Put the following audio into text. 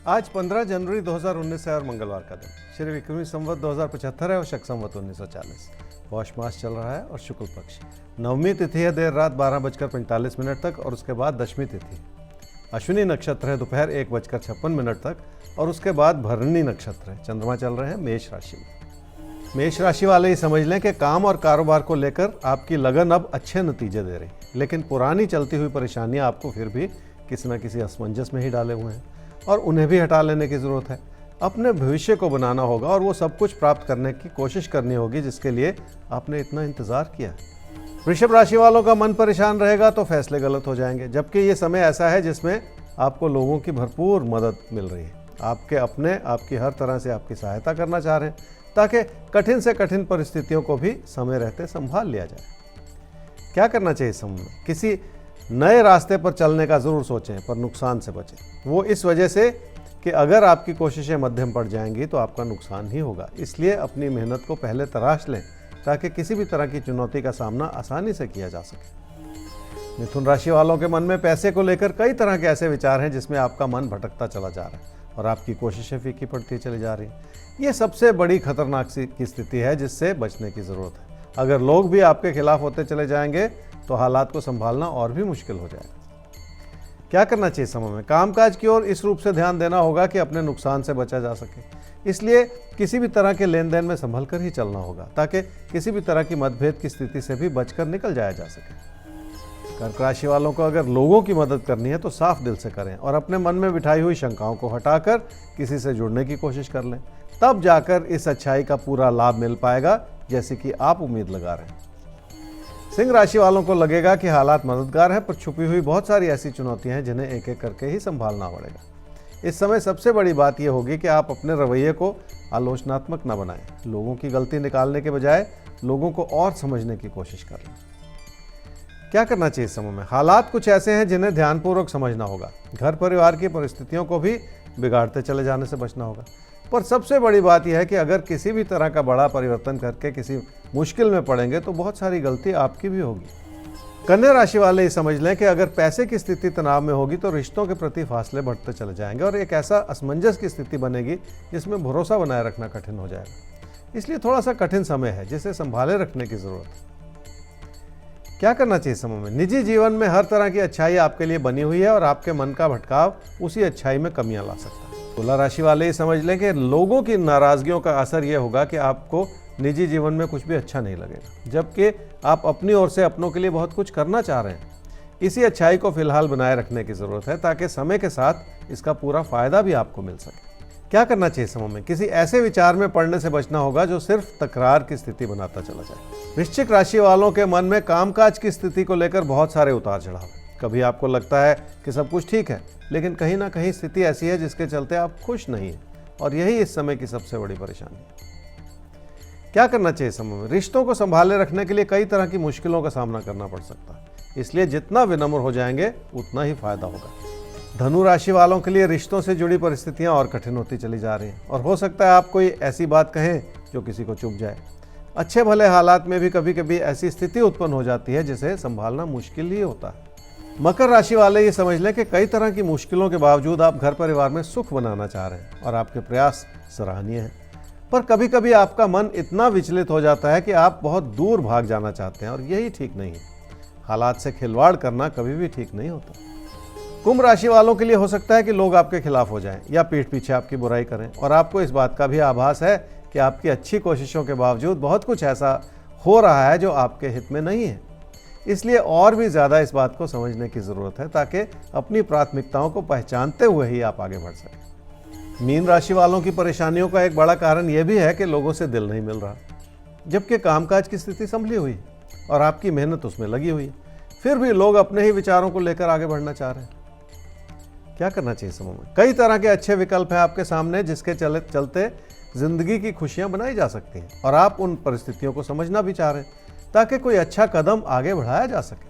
आज 15 जनवरी 2019 है और मंगलवार का दिन श्री विक्रमी संवत 2075 है और शक संवत 1940। पौष मास चल रहा है और शुक्ल पक्ष। नवमी तिथि है देर रात 12:45 तक और उसके बाद दशमी तिथि। अश्विनी नक्षत्र है दोपहर 1:56 तक और उसके बाद भरणी नक्षत्र है। चंद्रमा चल रहे हैं मेष राशि में। मेष राशि वाले ही समझ लें कि काम और कारोबार को लेकर आपकी लगन अब अच्छे नतीजे दे रही, लेकिन पुरानी चलती हुई परेशानियां आपको फिर भी किसी न किसी असमंजस में ही डाले हुए हैं और उन्हें भी हटा लेने की ज़रूरत है। अपने भविष्य को बनाना होगा और वो सब कुछ प्राप्त करने की कोशिश करनी होगी जिसके लिए आपने इतना इंतज़ार किया। वृषभ राशि वालों का मन परेशान रहेगा तो फैसले गलत हो जाएंगे, जबकि ये समय ऐसा है जिसमें आपको लोगों की भरपूर मदद मिल रही है। आपके अपने आपकी हर तरह से आपकी सहायता करना चाह रहे हैं ताकि कठिन से कठिन परिस्थितियों को भी समय रहते संभाल लिया जाए। क्या करना चाहिए समय में? किसी नए रास्ते पर चलने का ज़रूर सोचें, पर नुकसान से बचें। वो इस वजह से कि अगर आपकी कोशिशें मध्यम पड़ जाएंगी तो आपका नुकसान ही होगा। इसलिए अपनी मेहनत को पहले तराश लें ताकि किसी भी तरह की चुनौती का सामना आसानी से किया जा सके। मिथुन राशि वालों के मन में पैसे को लेकर कई तरह के ऐसे विचार हैं जिसमें आपका मन भटकता चला जा रहा है और आपकी कोशिशें फीकी पड़ती चली जा रही हैं। ये सबसे बड़ी खतरनाक की स्थिति है जिससे बचने की ज़रूरत है। अगर लोग भी आपके खिलाफ होते चले जाएंगे तो हालात को संभालना और भी मुश्किल हो जाएगा। क्या करना चाहिए समय में? कामकाज की ओर इस रूप से ध्यान देना होगा कि अपने नुकसान से बचा जा सके। इसलिए किसी भी तरह के लेन देन में संभल कर ही चलना होगा ताकि किसी भी तरह की मतभेद की स्थिति से भी बचकर निकल जाया जा सके। कर्क राशि वालों को अगर लोगों की मदद करनी है तो साफ दिल से करें और अपने मन में बिठाई हुई शंकाओं को हटाकर किसी से जुड़ने की कोशिश कर लें। तब जाकर इस अच्छाई का पूरा लाभ मिल पाएगा जैसे कि आप उम्मीद लगा रहे हैं। सिंह राशि वालों को लगेगा कि हालात मददगार हैं, पर छुपी हुई बहुत सारी ऐसी चुनौतियां हैं जिन्हें एक एक करके ही संभालना पड़ेगा। इस समय सबसे बड़ी बात यह होगी कि आप अपने रवैये को आलोचनात्मक न बनाएं। लोगों की गलती निकालने के बजाय लोगों को और समझने की कोशिश करें। क्या करना चाहिए समय में? हालात कुछ ऐसे हैं जिन्हें ध्यानपूर्वक समझना होगा। घर परिवार की परिस्थितियों को भी बिगाड़ते चले जाने से बचना होगा। पर सबसे बड़ी बात यह है कि अगर किसी भी तरह का बड़ा परिवर्तन करके किसी मुश्किल में पड़ेंगे तो बहुत सारी गलती आपकी भी होगी। कन्या राशि वाले ये समझ लें कि अगर पैसे की स्थिति तनाव में होगी तो रिश्तों के प्रति फासले बढ़ते चले जाएंगे और एक ऐसा असमंजस की स्थिति बनेगी जिसमें भरोसा बनाए रखना कठिन हो जाएगा। इसलिए थोड़ा सा कठिन समय है जिसे संभाले रखने की जरूरत है। क्या करना चाहिए समय में? निजी जीवन में हर तरह की अच्छाई आपके लिए बनी हुई है और आपके मन का भटकाव उसी अच्छाई में कमियां ला सकता है। तुला राशि वाले ये समझ लें कि लोगों की नाराजगियों का असर यह होगा कि आपको निजी जीवन में कुछ भी अच्छा नहीं लगेगा, जबकि आप अपनी ओर से अपनों के लिए बहुत कुछ करना चाह रहे हैं। इसी अच्छाई को फिलहाल बनाए रखने की जरूरत है ताकि समय के साथ इसका पूरा फायदा भी आपको मिल सके। क्या करना चाहिए समय में? किसी ऐसे विचार में पड़ने से बचना होगा जो सिर्फ तकरार की स्थिति बनाता चला जाए। वृश्चिक राशि वालों के मन में कामकाज की स्थिति को लेकर बहुत सारे उतार चढ़ाव हैं। कभी आपको लगता है कि सब कुछ ठीक है, लेकिन कहीं ना कहीं स्थिति ऐसी है जिसके चलते आप खुश नहीं हैं और यही इस समय की सबसे बड़ी परेशानी है। क्या करना चाहिए समय में? रिश्तों को संभाले रखने के लिए कई तरह की मुश्किलों का सामना करना पड़ सकता है, इसलिए जितना विनम्र हो जाएंगे उतना ही फायदा होगा। धनु राशि वालों के लिए रिश्तों से जुड़ी परिस्थितियां और कठिन होती चली जा रही हैं और हो सकता है आप कोई ऐसी बात कहें जो किसी को चुभ जाए। अच्छे भले हालात में भी कभी कभी ऐसी स्थिति उत्पन्न हो जाती है जिसे संभालना मुश्किल ही होता है। मकर राशि वाले ये समझ लें कि कई तरह की मुश्किलों के बावजूद आप घर परिवार में सुख बनाना चाह रहे हैं और आपके प्रयास सराहनीय हैं। पर कभी कभी आपका मन इतना विचलित हो जाता है कि आप बहुत दूर भाग जाना चाहते हैं और यही ठीक नहीं है। हालात से खिलवाड़ करना कभी भी ठीक नहीं होता। कुंभ राशि वालों के लिए हो सकता है कि लोग आपके खिलाफ हो जाएं या पीठ पीछे आपकी बुराई करें और आपको इस बात का भी आभास है कि आपकी अच्छी कोशिशों के बावजूद बहुत कुछ ऐसा हो रहा है जो आपके हित में नहीं है। इसलिए और भी ज़्यादा इस बात को समझने की ज़रूरत है ताकि अपनी प्राथमिकताओं को पहचानते हुए ही आप आगे बढ़ सकें। मीन राशि वालों की परेशानियों का एक बड़ा कारण यह भी है कि लोगों से दिल नहीं मिल रहा, जबकि कामकाज की स्थिति संभली हुई है और आपकी मेहनत उसमें लगी हुई है, फिर भी लोग अपने ही विचारों को लेकर आगे बढ़ना चाह रहे हैं। क्या करना चाहिए समय में? कई तरह के अच्छे विकल्प हैं आपके सामने जिसके चलते जिंदगी की खुशियां बनाई जा सकती हैं और आप उन परिस्थितियों को समझना भी चाह रहे हैं ताकि कोई अच्छा कदम आगे बढ़ाया जा सके।